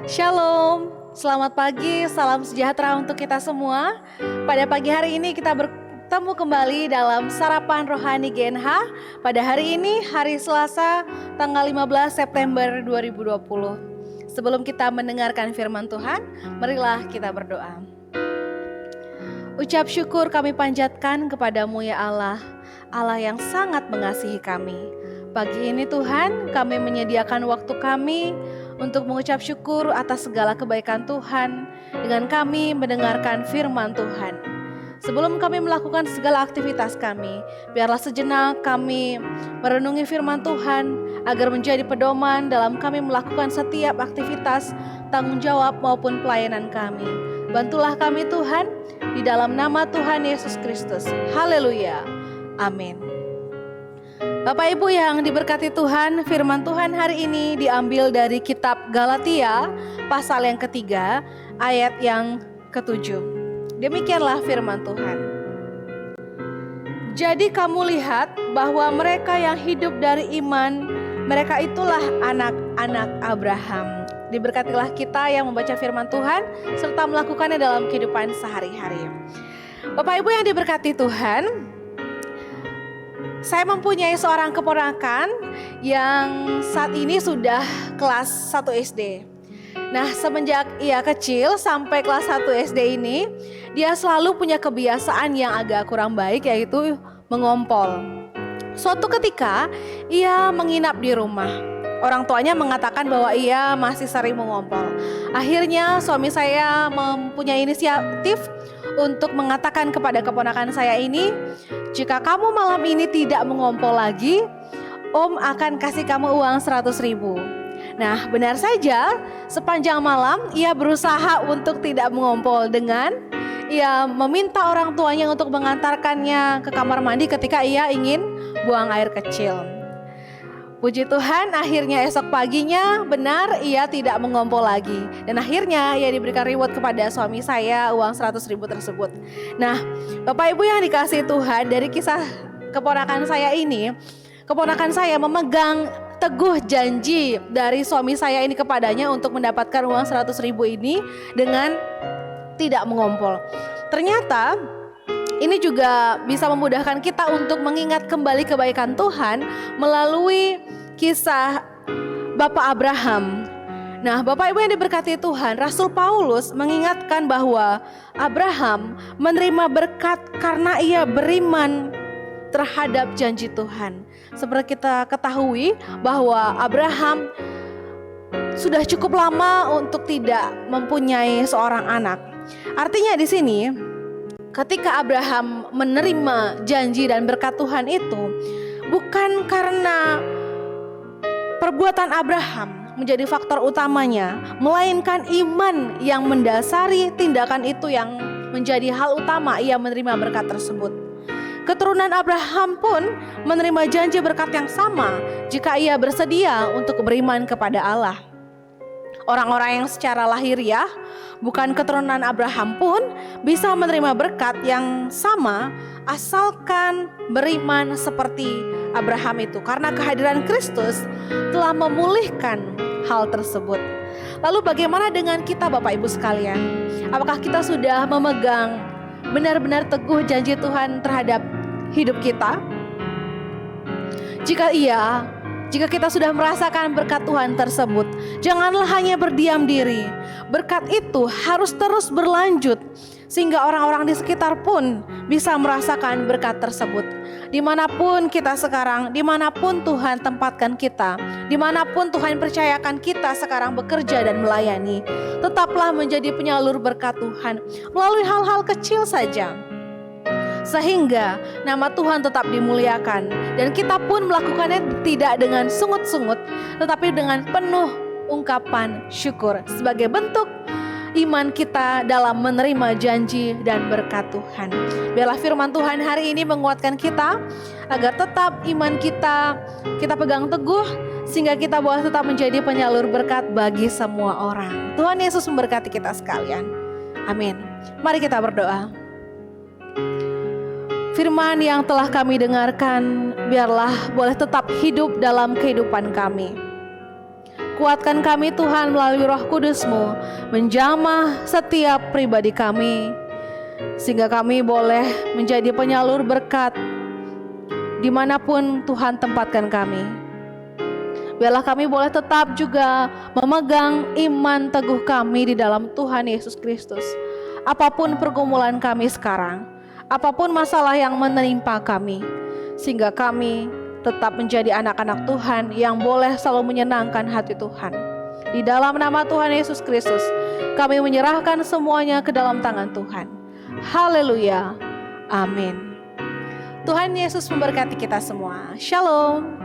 Shalom, selamat pagi, salam sejahtera untuk kita semua. Pada pagi hari ini kita bertemu kembali dalam Sarapan Rohani GNH. Pada hari ini, hari Selasa, tanggal 15 September 2020. Sebelum kita mendengarkan firman Tuhan, marilah kita berdoa. Ucap syukur kami panjatkan kepadamu ya Allah, Allah yang sangat mengasihi kami. Pagi ini Tuhan, kami menyediakan waktu kami untuk mengucap syukur atas segala kebaikan Tuhan dengan kami mendengarkan firman Tuhan. Sebelum kami melakukan segala aktivitas kami, biarlah sejenak kami merenungi firman Tuhan agar menjadi pedoman dalam kami melakukan setiap aktivitas, tanggung jawab maupun pelayanan kami. Bantulah kami Tuhan, di dalam nama Tuhan Yesus Kristus. Haleluya. Amin. Bapak Ibu yang diberkati Tuhan, firman Tuhan hari ini diambil dari kitab Galatia pasal yang ketiga ayat yang ke-7. Demikianlah firman Tuhan. Jadi kamu lihat bahwa mereka yang hidup dari iman, mereka itulah anak-anak Abraham. Diberkatilah kita yang membaca firman Tuhan serta melakukannya dalam kehidupan sehari-hari. Bapak Ibu yang diberkati Tuhan, saya mempunyai seorang keponakan yang saat ini sudah kelas 1 SD. Nah, semenjak ia kecil sampai kelas 1 SD ini, dia selalu punya kebiasaan yang agak kurang baik, yaitu mengompol. Suatu ketika, ia menginap di rumah. Orang tuanya mengatakan bahwa ia masih sering mengompol. Akhirnya suami saya mempunyai inisiatif untuk mengatakan kepada keponakan saya ini, jika kamu malam ini tidak mengompol lagi, Om akan kasih kamu uang 100.000. Nah, benar saja, sepanjang malam ia berusaha untuk tidak mengompol dengan ia meminta orang tuanya untuk mengantarkannya ke kamar mandi ketika ia ingin buang air kecil. Puji Tuhan, akhirnya esok paginya benar ia tidak mengompol lagi. Dan akhirnya ia diberikan reward kepada suami saya uang 100.000 tersebut. Nah, Bapak Ibu yang dikasihi Tuhan, dari kisah keponakan saya ini, keponakan saya memegang teguh janji dari suami saya ini kepadanya untuk mendapatkan uang 100.000 ini dengan tidak mengompol. Ternyata ini juga bisa memudahkan kita untuk mengingat kembali kebaikan Tuhan melalui kisah Bapak Abraham. Nah, Bapak Ibu yang diberkati Tuhan, Rasul Paulus mengingatkan bahwa Abraham menerima berkat karena ia beriman terhadap janji Tuhan. Seperti kita ketahui bahwa Abraham sudah cukup lama untuk tidak mempunyai seorang anak. Artinya di sini, ketika Abraham menerima janji dan berkat Tuhan itu bukan karena perbuatan Abraham menjadi faktor utamanya, melainkan iman yang mendasari tindakan itu yang menjadi hal utama ia menerima berkat tersebut. Keturunan Abraham pun menerima janji berkat yang sama jika ia bersedia untuk beriman kepada Allah. Orang-orang yang secara lahiriah bukan keturunan Abraham pun bisa menerima berkat yang sama asalkan beriman seperti Abraham itu, karena kehadiran Kristus telah memulihkan hal tersebut. Lalu bagaimana dengan kita Bapak Ibu sekalian? Apakah kita sudah memegang benar-benar teguh janji Tuhan terhadap hidup kita? Jika iya, jika kita sudah merasakan berkat Tuhan tersebut, janganlah hanya berdiam diri. Berkat itu harus terus berlanjut sehingga orang-orang di sekitar pun bisa merasakan berkat tersebut. Dimanapun kita sekarang, dimanapun Tuhan tempatkan kita, dimanapun Tuhan percayakan kita sekarang bekerja dan melayani, tetaplah menjadi penyalur berkat Tuhan melalui hal-hal kecil saja, sehingga nama Tuhan tetap dimuliakan. Dan kita pun melakukannya tidak dengan sungut-sungut, tetapi dengan penuh ungkapan syukur sebagai bentuk iman kita dalam menerima janji dan berkat Tuhan. Biarlah firman Tuhan hari ini menguatkan kita agar tetap iman kita pegang teguh, sehingga kita boleh tetap menjadi penyalur berkat bagi semua orang. Tuhan Yesus memberkati kita sekalian. Amin. Mari kita berdoa. Firman yang telah kami dengarkan, biarlah boleh tetap hidup dalam kehidupan kami. Kuatkan kami Tuhan melalui Roh Kudus-Mu, menjamah setiap pribadi kami, sehingga kami boleh menjadi penyalur berkat dimanapun Tuhan tempatkan kami. Biarlah kami boleh tetap juga memegang iman teguh kami di dalam Tuhan Yesus Kristus. Apapun pergumulan kami sekarang, apapun masalah yang menimpa kami, sehingga kami tetap menjadi anak-anak Tuhan yang boleh selalu menyenangkan hati Tuhan. Di dalam nama Tuhan Yesus Kristus, kami menyerahkan semuanya ke dalam tangan Tuhan. Haleluya. Amin. Tuhan Yesus memberkati kita semua. Shalom.